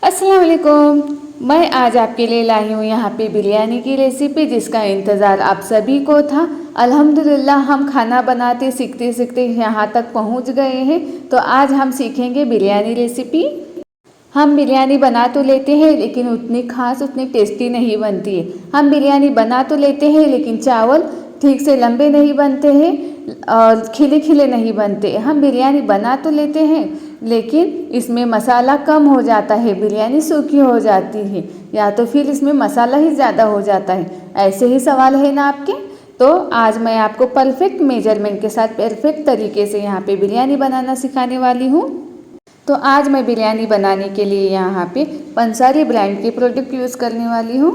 अस्सलाम वालेकुम। मैं आज आपके लिए लाई हूँ यहाँ पे बिरयानी की रेसिपी जिसका इंतज़ार आप सभी को था। अल्हम्दुलिल्लाह हम खाना बनाते सीखते सीखते यहाँ तक पहुँच गए हैं। तो आज हम सीखेंगे बिरयानी रेसिपी। हम बिरयानी बना तो लेते हैं लेकिन उतनी खास उतनी टेस्टी नहीं बनती है। हम बिरयानी बना तो लेते हैं लेकिन चावल ठीक से लंबे नहीं बनते हैं और खिले खिले नहीं बनते। हम बिरयानी बना तो लेते हैं लेकिन इसमें मसाला कम हो जाता है, बिरयानी सूखी हो जाती है या तो फिर इसमें मसाला ही ज़्यादा हो जाता है। ऐसे ही सवाल है ना आपके? तो आज मैं आपको परफेक्ट मेजरमेंट के साथ परफेक्ट तरीके से यहाँ पे बिरयानी बनाना सिखाने वाली हूँ। तो आज मैं बिरयानी बनाने के लिए यहाँ पे पंसारी ब्रांड के प्रोडक्ट यूज़ करने वाली हूँ।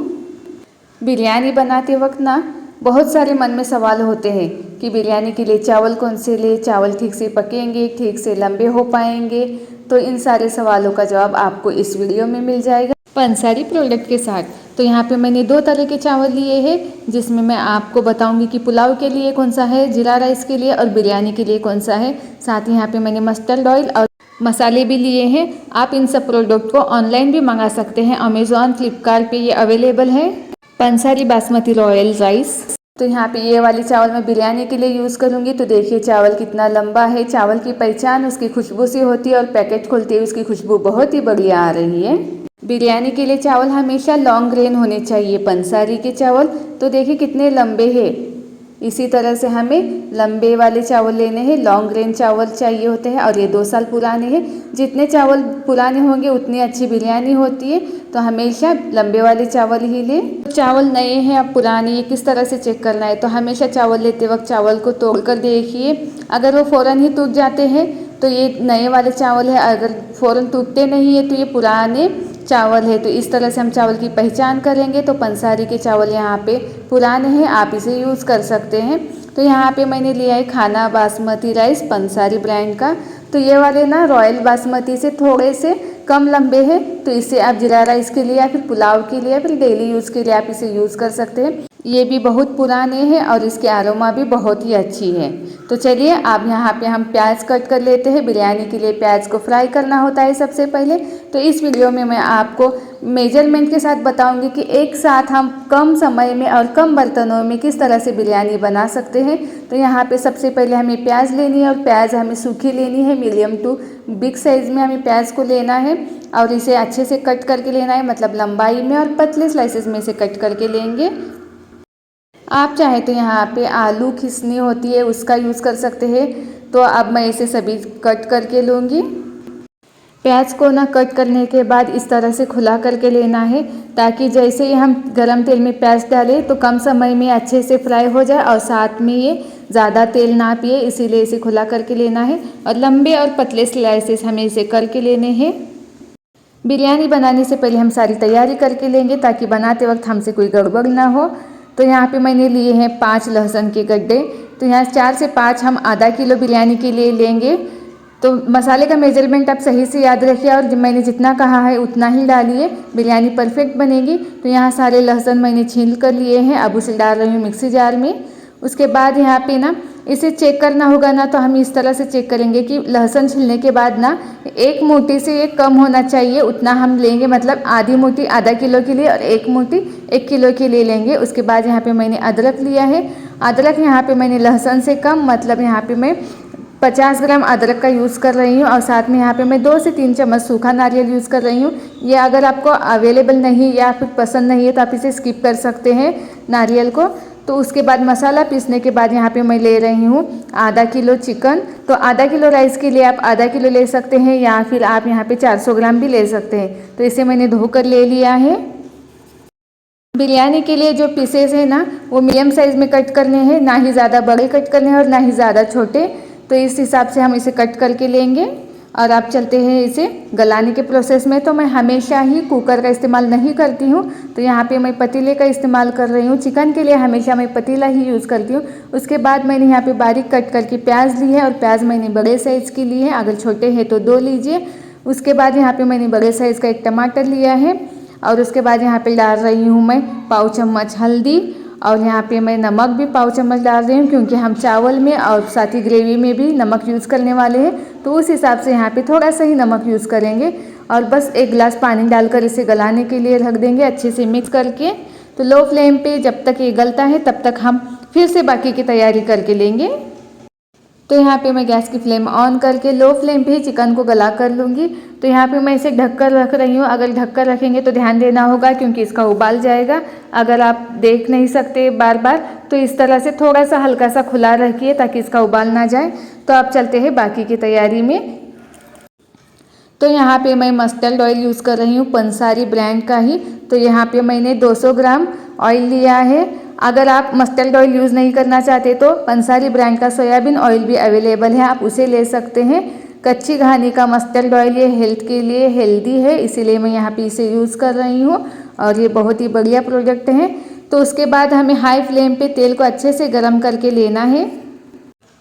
बिरयानी बनाते वक्त ना बहुत सारे मन में सवाल होते हैं कि बिरयानी के लिए चावल कौन से ले, चावल ठीक से पकेंगे, ठीक से लंबे हो पाएंगे। तो इन सारे सवालों का जवाब आपको इस वीडियो में मिल जाएगा पंसारी प्रोडक्ट के साथ। तो यहाँ पे मैंने 2 तरह के चावल लिए हैं जिसमें मैं आपको बताऊंगी कि पुलाव के लिए कौन सा है, जीरा राइस के लिए और बिरयानी के लिए कौन सा है। साथ ही यहाँ पे मैंने मस्टर्ड ऑयल और मसाले भी लिए हैं। आप इन सब प्रोडक्ट को ऑनलाइन भी मंगा सकते हैं, अमेज़ॉन फ्लिपकार्ट पे ये अवेलेबल है। पंसारी बासमती रॉयल राइस। तो यहाँ पे ये वाली चावल मैं बिरयानी के लिए यूज़ करूँगी। तो देखिए चावल कितना लंबा है। चावल की पहचान उसकी खुशबू से होती है और पैकेट खोलते ही उसकी खुशबू बहुत ही बढ़िया आ रही है। बिरयानी के लिए चावल हमेशा लॉन्ग ग्रेन होने चाहिए पंसारी के चावल। तो देखिए कितने लंबे हैं। इसी तरह से हमें लंबे वाले चावल लेने हैं, लॉन्ग ग्रेन चावल चाहिए होते हैं और ये 2 साल पुराने हैं। जितने चावल पुराने होंगे उतनी अच्छी बिरयानी होती है। तो हमेशा लंबे वाले चावल ही लें। चावल नए हैं या पुराने ये किस तरह से चेक करना है? तो हमेशा चावल लेते वक्त चावल को तोड़ कर देखिए। अगर वो फ़ौरन ही टूट जाते हैं तो ये नए वाले चावल है, अगर फ़ौरन टूटते नहीं है तो ये पुराने चावल है। तो इस तरह से हम चावल की पहचान करेंगे। तो पंसारी के चावल यहाँ पे पुराने हैं, आप इसे यूज़ कर सकते हैं। तो यहाँ पे मैंने लिया है खाना बासमती राइस पंसारी ब्रांड का। तो ये वाले ना रॉयल बासमती से थोड़े से कम लंबे हैं। तो इसे आप जीरा राइस के लिए या फिर पुलाव के लिए या फिर डेली यूज़ के लिए आप इसे यूज़ कर सकते हैं। ये भी बहुत पुराने हैं और इसकी आरोमा भी बहुत ही अच्छी है। तो चलिए अब यहाँ पे हम प्याज कट कर लेते हैं। बिरयानी के लिए प्याज को फ्राई करना होता है सबसे पहले। तो इस वीडियो में मैं आपको मेजरमेंट के साथ बताऊंगी कि एक साथ हम कम समय में और कम बर्तनों में किस तरह से बिरयानी बना सकते हैं। तो यहाँ पे सबसे पहले हमें प्याज लेनी है और प्याज हमें सूखी लेनी है। मीडियम टू बिग साइज़ में हमें प्याज को लेना है और इसे अच्छे से कट करके लेना है, मतलब लंबाई में और पतले स्लाइसेस में से कट करके लेंगे। आप चाहे तो यहाँ पे आलू खिसनी होती है उसका यूज़ कर सकते हैं। तो अब मैं इसे सभी कट करके लूँगी। प्याज को ना कट करने के बाद इस तरह से खुला करके लेना है ताकि जैसे ही हम गरम तेल में प्याज डालें तो कम समय में अच्छे से फ्राई हो जाए और साथ में ये ज़्यादा तेल ना पिए, इसीलिए इसे खुला करके लेना है। और लंबे और पतले स्लाइसेस हमें इसे करके लेने हैं। बिरयानी बनाने से पहले हम सारी तैयारी करके लेंगे ताकि बनाते वक्त हमसे कोई गड़बड़ ना हो। तो यहाँ पे मैंने लिए हैं 5 लहसुन के गड्ढे। तो यहाँ 4 से 5 हम आधा किलो बिरयानी के लिए लेंगे। तो मसाले का मेजरमेंट आप सही से याद रखिए और मैंने जितना कहा है उतना ही डालिए, बिरयानी परफेक्ट बनेगी। तो यहाँ सारे लहसुन मैंने छील कर लिए हैं, अब उसे डाल रही हूँ मिक्सी जार में। उसके बाद यहाँ पे ना इसे चेक करना होगा ना, तो हम इस तरह से चेक करेंगे कि लहसुन छीलने के बाद ना 1 मुट्ठी से ये कम होना चाहिए, उतना हम लेंगे। मतलब आधी मुट्ठी आधा किलो के लिए और 1 मुट्ठी 1 किलो के लिए लेंगे। उसके बाद यहाँ पे मैंने अदरक लिया है। अदरक यहाँ पे मैंने लहसुन से कम, मतलब यहाँ पे मैं 50 ग्राम अदरक का यूज़ कर रही हूँ और साथ में यहाँ पे मैं 2 से 3 चम्मच सूखा नारियल यूज़ कर रही हूँ। ये अगर आपको अवेलेबल नहीं या फिर पसंद नहीं है तो आप इसे स्किप कर सकते हैं नारियल को। तो उसके बाद मसाला पीसने के बाद यहाँ पे मैं ले रही हूँ आधा किलो चिकन। तो आधा किलो राइस के लिए आप आधा किलो ले सकते हैं या फिर आप यहाँ पे 400 ग्राम भी ले सकते हैं। तो इसे मैंने धोकर ले लिया है। बिरयानी के लिए जो पीसेस है ना वो मीडियम साइज़ में कट करने हैं, ना ही ज़्यादा बड़े कट करने हैं और ना ही ज़्यादा छोटे। तो इस हिसाब से हम इसे कट करके लेंगे। और आप चलते हैं इसे गलाने के प्रोसेस में। तो मैं हमेशा ही कुकर का इस्तेमाल नहीं करती हूँ, तो यहाँ पे मैं पतीले का इस्तेमाल कर रही हूँ। चिकन के लिए हमेशा मैं पतीला ही यूज़ करती हूँ। उसके बाद मैंने यहाँ पे बारीक कट करके प्याज ली है और प्याज मैंने बड़े साइज़ की ली है, अगर छोटे हैं तो 2 लीजिए। उसके बाद यहाँ पे मैंने बड़े साइज़ का 1 टमाटर लिया है और उसके बाद यहाँ पे डाल रही हूँ मैं पाव चम्मच हल्दी और यहाँ पे मैं नमक भी पाव चम्मच डाल रही हूँ क्योंकि हम चावल में और साथ ही ग्रेवी में भी नमक यूज़ करने वाले हैं। तो उस हिसाब से यहाँ पे थोड़ा सा ही नमक यूज़ करेंगे। और बस 1 गिलास पानी डालकर इसे गलाने के लिए रख देंगे अच्छे से मिक्स करके। तो लो फ्लेम पे जब तक ये गलता है तब तक हम फिर से बाकी की तैयारी करके लेंगे। तो यहाँ पे मैं गैस की फ्लेम ऑन करके लो फ्लेम पे ही चिकन को गला कर लूँगी। तो यहाँ पे मैं इसे ढककर रख रही हूँ। अगर ढककर रखेंगे तो ध्यान देना होगा क्योंकि इसका उबाल जाएगा। अगर आप देख नहीं सकते बार बार तो इस तरह से थोड़ा सा हल्का सा खुला रखिए ताकि इसका उबाल ना जाए। तो अब चलते हैं बाकी की तैयारी में। तो यहाँ पे मैं मस्टर्ड ऑयल यूज़ कर रही हूँ पंसारी ब्रांड का ही। तो यहाँ पे मैंने 200 ग्राम ऑयल लिया है। अगर आप मस्टर्ड ऑयल यूज़ नहीं करना चाहते तो पंसारी ब्रांड का सोयाबीन ऑयल भी अवेलेबल है, आप उसे ले सकते हैं। कच्ची घानी का मस्टर्ड ऑयल ये हेल्थ के लिए हेल्दी है, इसीलिए मैं यहाँ पे इसे यूज़ कर रही हूँ और ये बहुत ही बढ़िया प्रोडक्ट है। तो उसके बाद हमें हाई फ्लेम पे तेल को अच्छे से गर्म करके लेना है।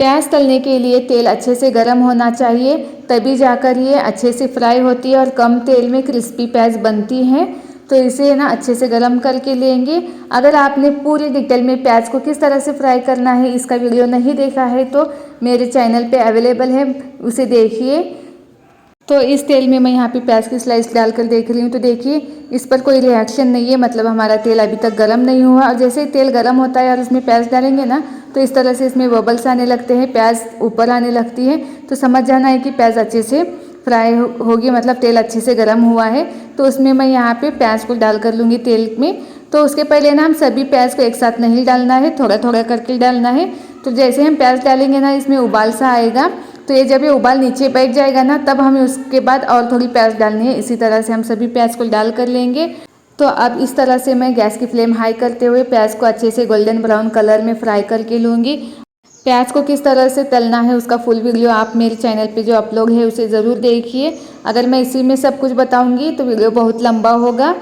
प्याज तलने के लिए तेल अच्छे से गर्म होना चाहिए, तभी जाकर ये अच्छे से फ्राई होती है और कम तेल में क्रिस्पी प्याज बनती हैं। तो इसे ना अच्छे से गर्म करके लेंगे। अगर आपने पूरी डिटेल में प्याज को किस तरह से फ्राई करना है इसका वीडियो नहीं देखा है तो मेरे चैनल पे अवेलेबल है, उसे देखिए। तो इस तेल में मैं यहाँ पे प्याज की स्लाइस डालकर देख रही हूँ। तो देखिए इस पर कोई रिएक्शन नहीं है, मतलब हमारा तेल अभी तक गर्म नहीं हुआ। और जैसे ही तेल गर्म होता है और उसमें प्याज डालेंगे ना तो इस तरह से इसमें बबल्स आने लगते हैं, प्याज ऊपर आने लगती है। तो समझ जाना है कि प्याज अच्छे से फ्राई होगी, मतलब तेल अच्छे से गर्म हुआ है। तो उसमें मैं यहाँ पे प्याज को डाल कर लूँगी तेल में। तो उसके पहले ना हम सभी प्याज को एक साथ नहीं डालना है, थोड़ा थोड़ा करके डालना है। तो जैसे हम प्याज डालेंगे ना इसमें उबाल सा आएगा, तो ये जब ये उबाल नीचे बैठ जाएगा ना तब हमें उसके बाद और थोड़ी प्याज डालनी है। इसी तरह से हम सभी प्याज को डाल कर लेंगे। तो अब इस तरह से मैं गैस की फ्लेम हाई करते हुए प्याज को अच्छे से गोल्डन ब्राउन कलर में फ्राई करके लूँगी। प्याज को किस तरह से तलना है उसका फुल वीडियो आप मेरे चैनल पे जो अपलोड है उसे ज़रूर देखिए। अगर मैं इसी में सब कुछ बताऊंगी तो वीडियो बहुत लंबा होगा।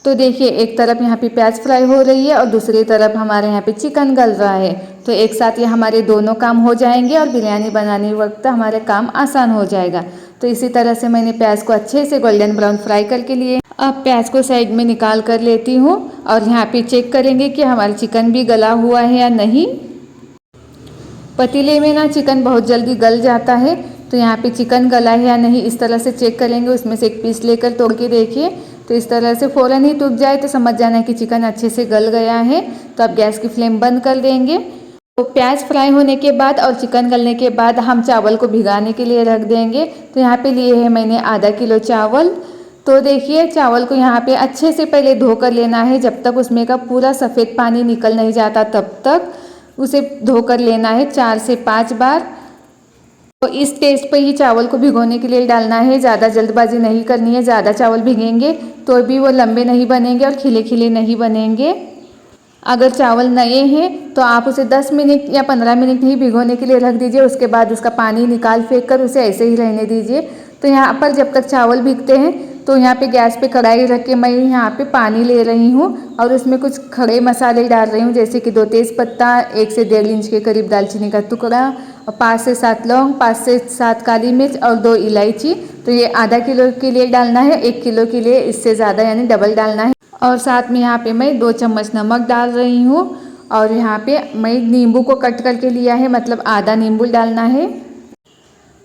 तो देखिए एक तरफ यहाँ पे प्याज फ्राई हो रही है और दूसरी तरफ हमारे यहाँ पे चिकन गल रहा है। तो एक साथ ये हमारे दोनों काम हो जाएंगे और बिरयानी बनाने वक्त हमारे काम आसान हो जाएगा। तो इसी तरह से मैंने प्याज को अच्छे से गोल्डन ब्राउन फ्राई करके लिए। अब प्याज को साइड में निकाल कर लेती हूँ और यहाँ पे चेक करेंगे कि हमारा चिकन भी गला हुआ है या नहीं। पतीले में ना चिकन बहुत जल्दी गल जाता है, तो यहाँ पे चिकन गला है या नहीं इस तरह से चेक करेंगे। उसमें से एक पीस लेकर तोड़ के देखिए, तो इस तरह से फ़ौरन ही टूट जाए तो समझ जाना है कि चिकन अच्छे से गल गया है। तो अब गैस की फ्लेम बंद कर देंगे। तो प्याज फ्राई होने के बाद और चिकन गलने के बाद हम चावल को भिगाने के लिए रख देंगे। तो यहाँ पे लिए है मैंने आधा किलो चावल। तो देखिए चावल को यहाँ पे अच्छे से पहले धो कर लेना है, जब तक उसमें का पूरा सफ़ेद पानी निकल नहीं जाता तब तक उसे धोकर लेना है 4 से 5 बार। तो इस स्टेज पे ही चावल को भिगोने के लिए डालना है, ज़्यादा जल्दबाजी नहीं करनी है। ज़्यादा चावल भिगेंगे तो भी वो लंबे नहीं बनेंगे और खिले खिले नहीं बनेंगे। अगर चावल नए हैं तो आप उसे 10 मिनट या 15 मिनट ही भिगोने के लिए रख दीजिए, उसके बाद उसका पानी निकाल फेंक कर उसे ऐसे ही रहने दीजिए। तो यहाँ पर जब तक चावल भीगते हैं तो यहाँ पे गैस पे कढ़ाई रख के मैं यहाँ पे पानी ले रही हूँ और उसमें कुछ खड़े मसाले डाल रही हूँ, जैसे कि 2 तेज़पत्ता, 1 से 1.5 इंच के करीब दालचीनी का टुकड़ा और 5 से 7 लौंग, 5 से 7 काली मिर्च और 2 इलायची। तो ये आधा किलो के लिए डालना है, 1 किलो के लिए इससे ज़्यादा यानी डबल डालना है। और साथ में यहाँ पे मैं 2 चम्मच नमक डाल रही हूँ और यहाँ पे मैं नींबू को कट करके लिया है, मतलब आधा नींबू डालना है।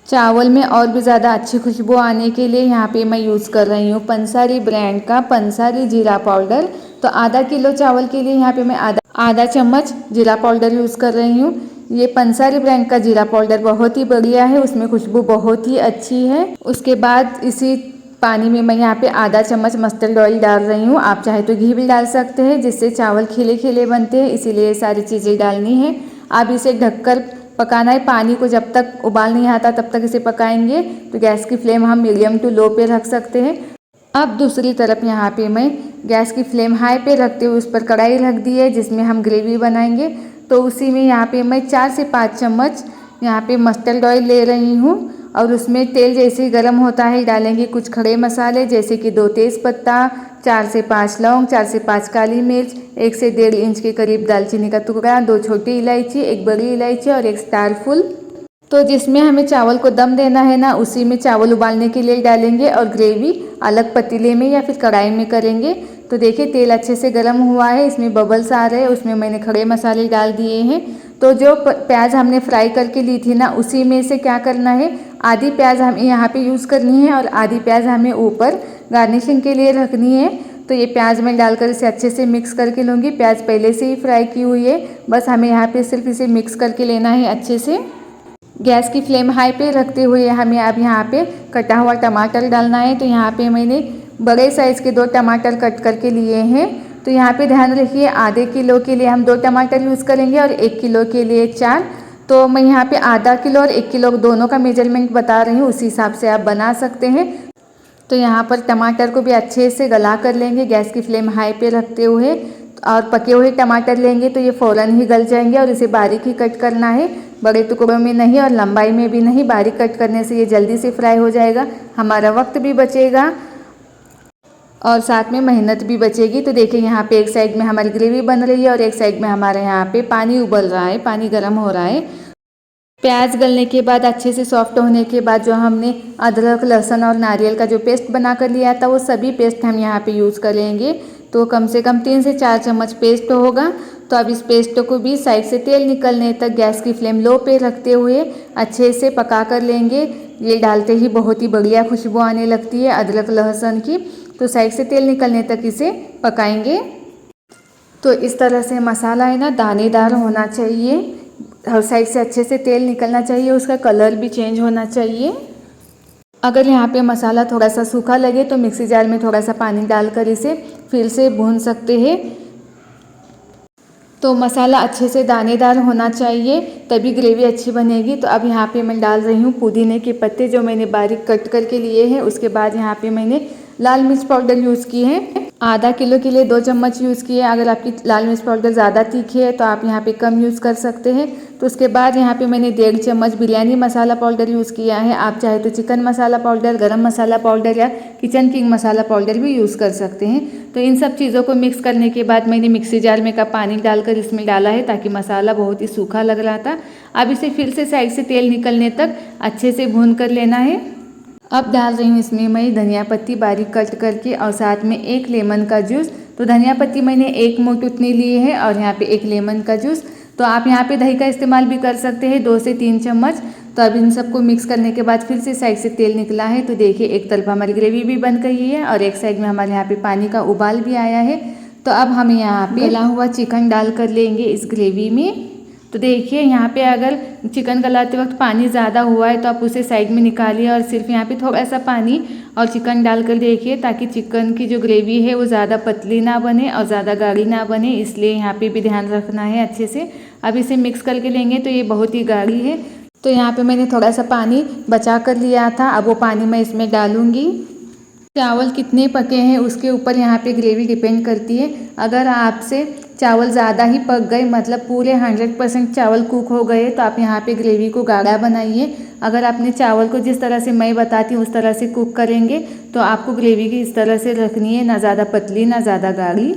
चावल में और भी ज़्यादा अच्छी खुशबू आने के लिए यहाँ पे मैं यूज़ कर रही हूँ पंसारी ब्रांड का पंसारी जीरा पाउडर। तो आधा किलो चावल के लिए यहाँ पे मैं आधा चम्मच जीरा पाउडर यूज़ कर रही हूँ। ये पंसारी ब्रांड का जीरा पाउडर बहुत ही बढ़िया है, उसमें खुशबू बहुत ही अच्छी है। उसके बाद इसी पानी में मैं यहाँ पे आधा चम्मच मस्टर्ड ऑयल डाल रही हूँ। आप चाहे तो घी भी डाल सकते हैं, जिससे चावल खिले खिले बनते हैं, इसीलिए सारी चीज़ें डालनी है। अब इसे ढककर पकाना है, पानी को जब तक उबाल नहीं आता तब तक इसे पकाएंगे। तो गैस की फ्लेम हम मीडियम टू लो पे रख सकते हैं। अब दूसरी तरफ यहाँ पे मैं गैस की फ्लेम हाई पे रखते हुए उस पर कढ़ाई रख दी है जिसमें हम ग्रेवी बनाएंगे। तो उसी में यहाँ पे मैं 4 से 5 चम्मच यहाँ पे मस्टर्ड ऑयल ले रही हूँ और उसमें तेल जैसे ही गर्म होता है डालेंगे कुछ खड़े मसाले, जैसे कि 2 तेज़पत्ता, 4 से 5 लौंग, 4 से 5 काली मिर्च, 1 से 1.5 इंच के करीब दालचीनी का टुकड़ा, 2 छोटी इलायची, 1 बड़ी इलायची और 1 स्टार फुल। तो जिसमें हमें चावल को दम देना है ना उसी में चावल उबालने के लिए डालेंगे और ग्रेवी अलग पतीले में या फिर कढ़ाई में करेंगे। तो देखिए तेल अच्छे से गर्म हुआ है, इसमें बबल्स आ रहे हैं, उसमें मैंने खड़े मसाले डाल दिए हैं। तो जो प्याज हमने फ्राई करके ली थी ना उसी में से क्या करना है, आधी प्याज हमें यहाँ पे यूज़ करनी है और आधी प्याज हमें ऊपर गार्निशिंग के लिए रखनी है। तो ये प्याज मैं डालकर इसे अच्छे से मिक्स करके लूँगी। प्याज पहले से ही फ्राई की हुई है, बस हमें यहाँ पे सिर्फ इसे मिक्स करके लेना है अच्छे से। गैस की फ्लेम हाई पे रखते हुए हमें अब यहाँ पे कटा हुआ टमाटर डालना है। तो यहाँ पे मैंने बड़े साइज़ के 2 टमाटर कट करके लिए हैं। तो यहाँ पे ध्यान रखिए, आधे किलो के लिए हम 2 टमाटर यूज़ करेंगे और 1 किलो के लिए 4। तो मैं यहाँ पे आधा किलो और 1 किलो दोनों का मेजरमेंट बता रही हूँ, उसी हिसाब से आप बना सकते हैं। तो यहाँ पर टमाटर को भी अच्छे से गला कर लेंगे गैस की फ्लेम हाई पे रखते हुए। और पके हुए टमाटर लेंगे तो ये फ़ौरन ही गल जाएंगे और इसे बारीक ही कट करना है, बड़े टुकड़ों में नहीं और लंबाई में भी नहीं। बारीक कट करने से ये जल्दी से फ्राई हो जाएगा, हमारा वक्त भी बचेगा और साथ में मेहनत भी बचेगी। तो देखिए यहाँ पे एक साइड में हमारी ग्रेवी बन रही है और एक साइड में हमारे यहाँ पे पानी उबल रहा है, पानी गर्म हो रहा है। प्याज गलने के बाद अच्छे से सॉफ्ट होने के बाद जो हमने अदरक, लहसुन और नारियल का जो पेस्ट बना कर लिया था, वो सभी पेस्ट हम यहाँ पे यूज़ करेंगे। तो कम से कम 3 से 4 चम्मच पेस्ट होगा। तो अब इस पेस्ट को भी साइड से तेल निकलने तक गैस की फ्लेम लो पे रखते हुए अच्छे से पका कर लेंगे। ये डालते ही बहुत ही बढ़िया खुशबू आने लगती है अदरक लहसुन की। तो साइड से तेल निकलने तक इसे पकाएंगे। तो इस तरह से मसाला है ना दानेदार होना चाहिए, हर साइड से अच्छे से तेल निकलना चाहिए, उसका कलर भी चेंज होना चाहिए। अगर यहाँ पे मसाला थोड़ा सा सूखा लगे तो मिक्सी जार में थोड़ा सा पानी डालकर इसे फिर से भून सकते हैं। तो मसाला अच्छे से दानेदार होना चाहिए, तभी ग्रेवी अच्छी बनेगी। तो अब यहाँ पे मैं डाल रही हूँ पुदीने के पत्ते जो मैंने बारीक कट करके लिए हैं। उसके बाद यहाँ पे मैंने लाल मिर्च पाउडर यूज़ की है, आधा किलो के लिए 2 चम्मच यूज़ किए। अगर आपकी लाल मिर्च पाउडर ज़्यादा तीखी है तो आप यहाँ पे कम यूज़ कर सकते हैं। तो उसके बाद यहाँ पे मैंने 1.5 चम्मच बिरयानी मसाला पाउडर यूज़ किया है। आप चाहे तो चिकन मसाला पाउडर, गरम मसाला पाउडर या किचन किंग मसाला पाउडर भी यूज़ कर सकते हैं। तो इन सब चीज़ों को मिक्स करने के बाद मैंने मिक्सी जार में का पानी डालकर इसमें डाला है, ताकि मसाला बहुत ही सूखा लग रहा था। अब इसे फिर से साइड से तेल निकलने तक अच्छे से भून कर लेना है। अब डाल रही हूँ इसमें मैं धनिया पत्ती बारीक कट करके और साथ में 1 लेमन का जूस। तो धनिया पत्ती मैंने 1 मुट्ठी उतनी ली है और यहाँ पे 1 लेमन का जूस। तो आप यहाँ पे दही का इस्तेमाल भी कर सकते हैं, 2 से 3 चम्मच। तो अब इन सबको मिक्स करने के बाद फिर से साइड से तेल निकला है। तो देखिए एक तरफ हमारी ग्रेवी भी बन गई है और एक साइड में हमारे यहाँ पे पानी का उबाल भी आया है। तो अब हम यहाँ पे गला हुआ चिकन डाल कर लेंगे इस ग्रेवी में। तो देखिए यहाँ पे अगर चिकन गलाते वक्त पानी ज़्यादा हुआ है तो आप उसे साइड में निकालिए और सिर्फ यहाँ पे थोड़ा सा पानी और चिकन डालकर देखिए, ताकि चिकन की जो ग्रेवी है वो ज़्यादा पतली ना बने और ज़्यादा गाढ़ी ना बने, इसलिए यहाँ पे भी ध्यान रखना है अच्छे से। अब इसे मिक्स करके लेंगे तो ये बहुत ही गाढ़ी है। तो यहाँ पे मैंने थोड़ा सा पानी बचा कर लिया था, अब वो पानी मैं इसमें डालूँगी। चावल कितने पके हैं उसके ऊपर यहाँ पे ग्रेवी डिपेंड करती है। अगर आपसे चावल ज़्यादा ही पक गए, मतलब पूरे 100% चावल कुक हो गए, तो आप यहाँ पे ग्रेवी को गाढ़ा बनाइए। अगर आपने चावल को जिस तरह से मैं बताती हूँ उस तरह से कुक करेंगे तो आपको ग्रेवी की इस तरह से रखनी है, ना ज़्यादा पतली ना ज़्यादा गाढ़ी।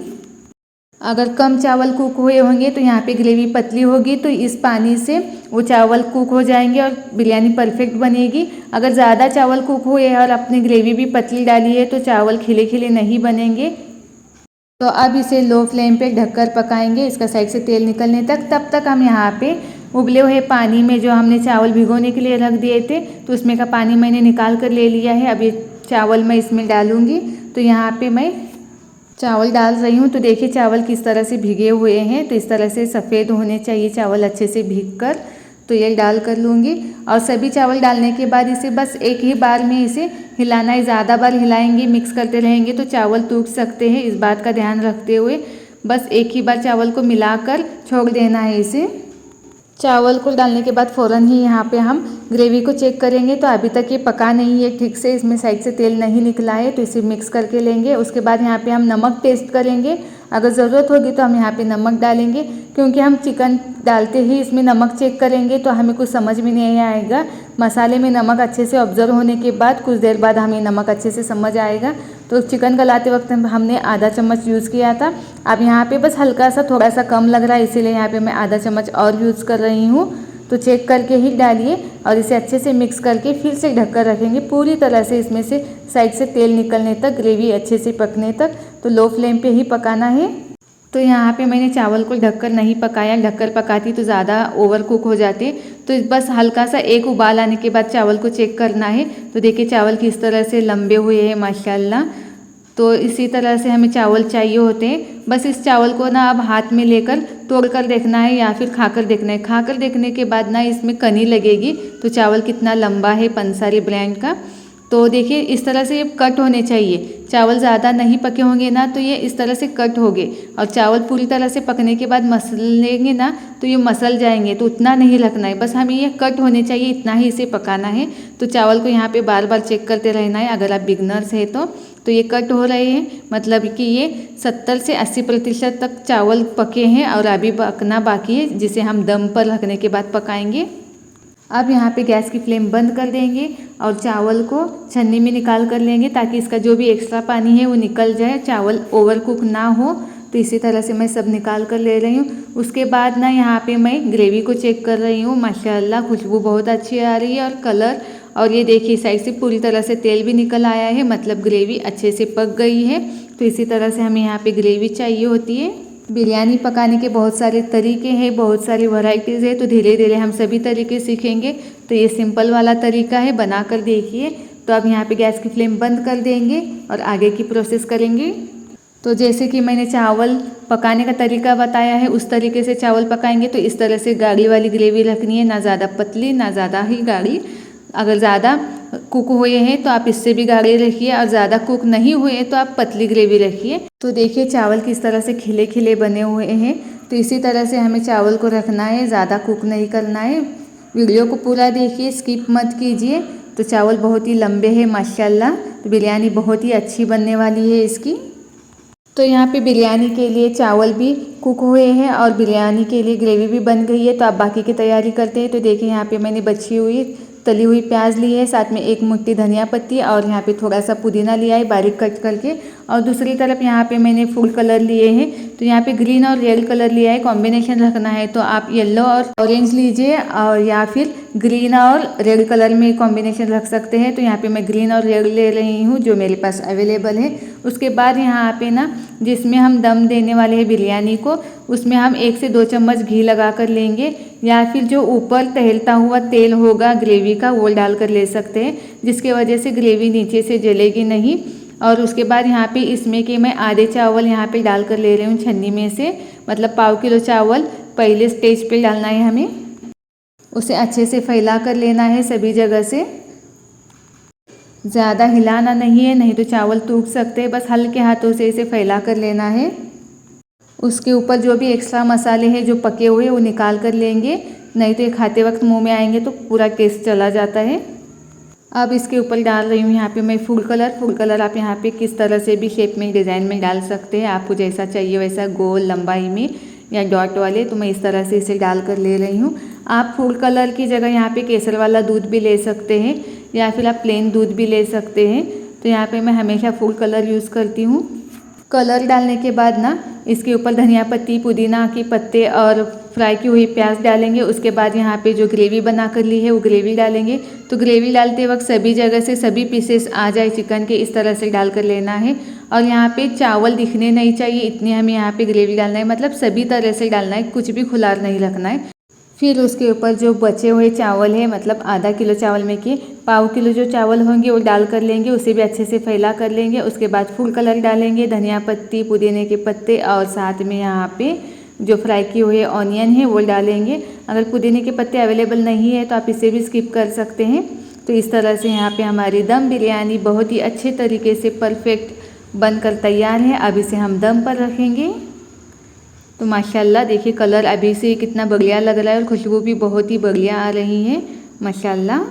अगर कम चावल कुक हुए होंगे तो यहाँ पे ग्रेवी पतली होगी, तो इस पानी से वो चावल कुक हो जाएंगे और बिरयानी परफेक्ट बनेगी। अगर ज़्यादा चावल कुक हुए और आपने ग्रेवी भी पतली डाली है तो चावल खिले खिले नहीं बनेंगे। तो अब इसे लो फ्लेम पे ढककर पकाएंगे इसका साइड से तेल निकलने तक। तब तक हम यहाँ पे उबले हुए पानी में जो हमने चावल भिगोने के लिए रख दिए थे तो उसमें का पानी मैंने निकाल कर ले लिया है। अब ये चावल मैं इसमें डालूँगी। तो यहाँ पे मैं चावल डाल रही हूँ। तो देखिए चावल किस तरह से भीगे हुए हैं, तो इस तरह से सफ़ेद होने चाहिए चावल अच्छे से भीग कर। तो ये डाल कर लूँगी और सभी चावल डालने के बाद इसे बस एक ही बार में इसे हिलाना है। ज़्यादा बार हिलाएंगे, मिक्स करते रहेंगे तो चावल टूट सकते हैं, इस बात का ध्यान रखते हुए बस एक ही बार चावल को मिलाकर छोड़ देना है इसे। चावल को डालने के बाद फ़ौरन ही यहाँ पे हम ग्रेवी को चेक करेंगे। तो अभी तक ये पका नहीं है ठीक से, इसमें साइड से तेल नहीं निकला है, तो इसे मिक्स करके लेंगे। उसके बाद यहाँ पे हम नमक टेस्ट करेंगे, अगर ज़रूरत होगी तो हम यहाँ पे नमक डालेंगे, क्योंकि हम चिकन डालते ही इसमें नमक चेक करेंगे तो हमें कुछ समझ में नहीं आएगा। मसाले में नमक अच्छे से ऑब्जर्व होने के बाद कुछ देर बाद हमें नमक अच्छे से समझ आएगा। तो चिकन गलाते वक्त हमने आधा चम्मच यूज़ किया था। अब यहाँ पे बस हल्का सा थोड़ा सा कम लग रहा है, इसीलिए यहाँ पे मैं आधा चम्मच और यूज़ कर रही हूँ। तो चेक करके ही डालिए और इसे अच्छे से मिक्स करके फिर से ढककर रखेंगे पूरी तरह से, इसमें से साइड से तेल निकलने तक, ग्रेवी अच्छे से पकने तक। तो लो फ्लेम पे ही पकाना है। तो यहाँ पे मैंने चावल को ढककर नहीं पकाया, ढककर पकाती तो ज़्यादा ओवर कुक हो जाते। तो बस हल्का सा एक उबाल आने के बाद चावल को चेक करना है। तो देखिए चावल किस तरह से लंबे हुए हैं माशाल्लाह। तो इसी तरह से हमें चावल चाहिए होते हैं। बस इस चावल को ना अब हाथ में लेकर तोड़ कर देखना है या फिर खाकर देखना है। खाकर देखने के बाद ना इसमें कनी लगेगी तो चावल कितना लंबा है पंसारी ब्रांड का। तो देखिए इस तरह से ये कट होने चाहिए। चावल ज़्यादा नहीं पके होंगे ना तो ये इस तरह से कट होंगे, और चावल पूरी तरह से पकने के बाद मसलेंगे ना तो ये मसल जाएंगे। तो उतना नहीं रखना है, बस हमें ये कट होने चाहिए, इतना ही इसे पकाना है। तो चावल को यहाँ पे बार बार चेक करते रहना है अगर आप बिगनर्स हैं तो ये कट हो रहे हैं, मतलब कि ये 70 से 80% तक चावल पके हैं और अभी पकना बाकी है, जिसे हम दम पर रखने के बाद पकाएंगे। अब यहाँ पे गैस की फ्लेम बंद कर देंगे और चावल को छन्नी में निकाल कर लेंगे ताकि इसका जो भी एक्स्ट्रा पानी है वो निकल जाए, चावल ओवर कुक ना हो। तो इसी तरह से मैं सब निकाल कर ले रही हूँ। उसके बाद ना यहाँ पे मैं ग्रेवी को चेक कर रही हूँ। माशाल्लाह खुशबू बहुत अच्छी आ रही है और कलर, और ये देखिए साइड से पूरी तरह से तेल भी निकल आया है, मतलब ग्रेवी अच्छे से पक गई है। तो इसी तरह से हमें यहाँ पे ग्रेवी चाहिए होती है। बिरयानी पकाने के बहुत सारे तरीके हैं, बहुत सारी वैरायटीज़ है, तो धीरे धीरे हम सभी तरीके सीखेंगे। तो ये सिंपल वाला तरीका है, बना कर देखिए। तो अब यहाँ पे गैस की फ्लेम बंद कर देंगे और आगे की प्रोसेस करेंगे। तो जैसे कि मैंने चावल पकाने का तरीका बताया है उस तरीके से चावल पकाएंगे। तो इस तरह से गाढ़ी वाली ग्रेवी रखनी है, ना ज़्यादा पतली ना ज़्यादा ही गाढ़ी। अगर ज़्यादा कुक हुए हैं तो आप इससे भी गाढ़े रखिए, और ज़्यादा कुक नहीं हुए तो आप पतली ग्रेवी रखिए। तो देखिए चावल किस तरह से खिले खिले बने हुए हैं। तो इसी तरह से हमें चावल को रखना है, ज़्यादा कुक नहीं करना है। वीडियो को पूरा देखिए, स्किप मत कीजिए। तो चावल बहुत ही लंबे हैं माशाल्लाह। तो बिरयानी बहुत ही अच्छी बनने वाली है इसकी। तो यहाँ पे बिरयानी के लिए चावल भी कुक हुए हैं और बिरयानी के लिए ग्रेवी भी बन गई है। तो आप बाकी की तैयारी करते हैं। तो देखिए यहाँ पे मैंने बची हुई तली हुई प्याज ली है, साथ में एक मुट्ठी धनिया पत्ती और यहाँ पे थोड़ा सा पुदीना लिया है बारीक कट करके। और दूसरी तरफ यहाँ पे मैंने फूड कलर लिए हैं। तो यहाँ पे ग्रीन और रेड कलर लिया है, कॉम्बिनेशन रखना है तो आप येलो और ऑरेंज लीजिए, और या फिर ग्रीन और रेड कलर में कॉम्बिनेशन रख सकते हैं। तो यहाँ पे मैं ग्रीन और रेड ले रही हूँ जो मेरे पास अवेलेबल है। उसके बाद यहाँ पे ना जिसमें हम दम देने वाले हैं बिरयानी को, उसमें हम 1 से 2 चम्मच घी लगा कर लेंगे, या फिर जो ऊपर टहलता हुआ तेल होगा ग्रेवी का वो डाल कर ले सकते हैं, जिसके वजह से ग्रेवी नीचे से जलेगी नहीं। और उसके बाद यहाँ पे इसमें कि मैं आधे चावल यहाँ पे डाल कर ले रही हूँ छन्नी में से, मतलब पाव किलो चावल पहले स्टेज पे डालना है हमें। उसे अच्छे से फैला कर लेना है सभी जगह से, ज़्यादा हिलाना नहीं है, नहीं तो चावल टूट सकते हैं। बस हल्के हाथों से इसे फैला कर लेना है। उसके ऊपर जो भी एक्स्ट्रा मसाले हैं जो पके हुए वो निकाल कर लेंगे, नहीं तो ये खाते वक्त मुंह में आएंगे तो पूरा टेस्ट चला जाता है। अब इसके ऊपर डाल रही हूँ यहाँ पे मैं फूड कलर आप यहाँ पे किस तरह से भी शेप में डिज़ाइन में डाल सकते हैं, आपको जैसा चाहिए वैसा, गोल लंबाई में या डॉट वाले। तो मैं इस तरह से इसे डाल कर ले रही हूँ। आप फूड कलर की जगह यहाँ पे केसर वाला दूध भी ले सकते हैं, या फिर आप प्लेन दूध भी ले सकते हैं। तो यहाँ पे मैं हमेशा फूड कलर यूज़ करती हूँ। कलर डालने के बाद ना इसके ऊपर धनिया पत्ती, पुदीना के पत्ते और फ्राई की हुई प्याज डालेंगे। उसके बाद यहाँ पे जो ग्रेवी बना कर ली है वो ग्रेवी डालेंगे। तो ग्रेवी डालते वक्त सभी जगह से सभी पीसेस आ जाए चिकन के, इस तरह से डाल कर लेना है। और यहाँ पे चावल दिखने नहीं चाहिए, इतने हमें यहाँ पे ग्रेवी डालना है, मतलब सभी तरह से डालना है, कुछ भी खुलार नहीं रखना है। फिर उसके ऊपर जो बचे हुए चावल है, मतलब आधा किलो चावल में कि पाव किलो जो चावल होंगे वो डाल कर लेंगे, उसे भी अच्छे से फैला कर लेंगे। उसके बाद फूड कलर डालेंगे, धनिया पत्ती, पुदीने के पत्ते, और साथ में यहाँ पे जो फ्राई किए हुए ऑनियन है वो डालेंगे। अगर पुदीने के पत्ते अवेलेबल नहीं है तो आप इसे भी स्किप कर सकते हैं। तो इस तरह से यहाँ पे हमारी दम बिरयानी बहुत ही अच्छे तरीके से परफेक्ट बनकर तैयार है। अब इसे हम दम पर रखेंगे। तो माशाल्लाह देखिए कलर अभी से कितना बढ़िया लग रहा है और खुशबू भी बहुत ही बढ़िया आ रही है माशाल्लाह।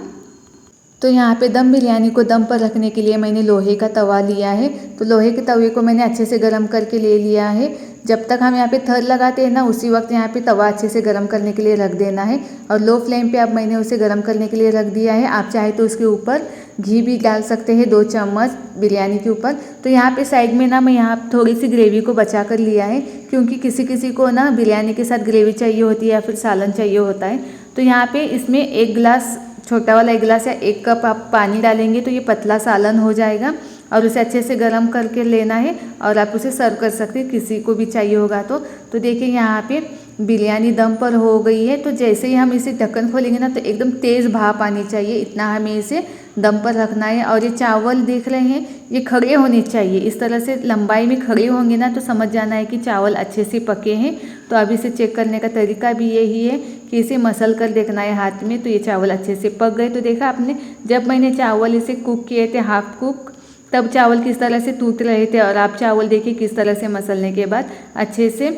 तो यहाँ पे दम बिरयानी को दम पर रखने के लिए मैंने लोहे का तवा लिया है। तो लोहे के तवे को मैंने अच्छे से गर्म करके ले लिया है। जब तक हम यहाँ पे थर लगाते हैं ना, उसी वक्त यहाँ पे तवा अच्छे से गर्म करने के लिए रख देना है। और लो फ्लेम पे अब मैंने उसे गर्म करने के लिए रख दिया है। आप चाहे तो उसके ऊपर घी भी डाल सकते हैं 2 चम्मच बिरयानी के ऊपर। तो यहाँ पे साइड में ना मैं यहाँ थोड़ी सी ग्रेवी को बचा कर लिया है, क्योंकि किसी किसी को ना बिरयानी के साथ ग्रेवी चाहिए होती है या फिर सालन चाहिए होता है। तो यहाँ पे इसमें 1 गिलास, छोटा वाला 1 गिलास या 1 कप आप पानी डालेंगे तो ये पतला सालन हो जाएगा। और उसे अच्छे से गर्म करके लेना है और आप उसे सर्व कर सकते हैं, किसी को भी चाहिए होगा तो देखिए यहाँ पे बिरयानी दम पर हो गई है। तो जैसे ही हम इसे ढक्कन खोलेंगे ना तो एकदम तेज़ भाप आनी चाहिए, इतना हमें इसे दम पर रखना है। और ये चावल देख रहे हैं, ये खड़े होने चाहिए, इस तरह से लंबाई में खड़े होंगे ना तो समझ जाना है कि चावल अच्छे से पके हैं। तो अब इसे चेक करने का तरीका भी यही है कि इसे मसल कर देखना है हाथ में, तो ये चावल अच्छे से पक गए। तो देखा आपने, जब मैंने चावल इसे कुक किए थे हाफ कुक, तब चावल किस तरह से टूट रहे थे, और आप चावल देखिए किस तरह से मसलने के बाद अच्छे से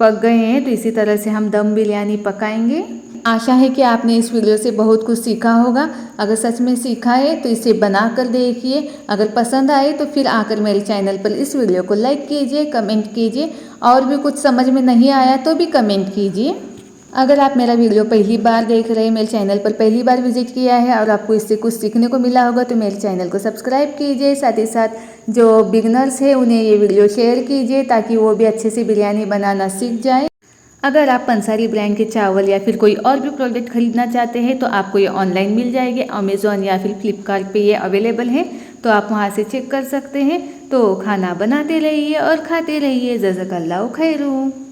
पक गए हैं। तो इसी तरह से हम दम बिरयानी पकाएंगे। आशा है कि आपने इस वीडियो से बहुत कुछ सीखा होगा। अगर सच में सीखा है तो इसे बना कर देखिए। अगर पसंद आए तो फिर आकर मेरे चैनल पर इस वीडियो को लाइक कीजिए, कमेंट कीजिए, और भी कुछ समझ में नहीं आया तो भी कमेंट कीजिए। अगर आप मेरा वीडियो पहली बार देख रहे हैं, मेरे चैनल पर पहली बार विजिट किया है और आपको इससे कुछ सीखने को मिला होगा तो मेरे चैनल को सब्सक्राइब कीजिए। साथ ही साथ जो बिगनर्स हैं उन्हें ये वीडियो शेयर कीजिए ताकि वो भी अच्छे से बिरयानी बनाना सीख जाए। अगर आप पंसारी ब्रांड के चावल या फिर कोई और भी प्रोडक्ट खरीदना चाहते हैं तो आपको ये ऑनलाइन मिल जाएंगे, अमेज़ॉन या फिर फ्लिपकार्ट पे ये अवेलेबल है, तो आप वहाँ से चेक कर सकते हैं। तो खाना बनाते रहिए और खाते रहिए। जज़ाकल्लाहु खैरू।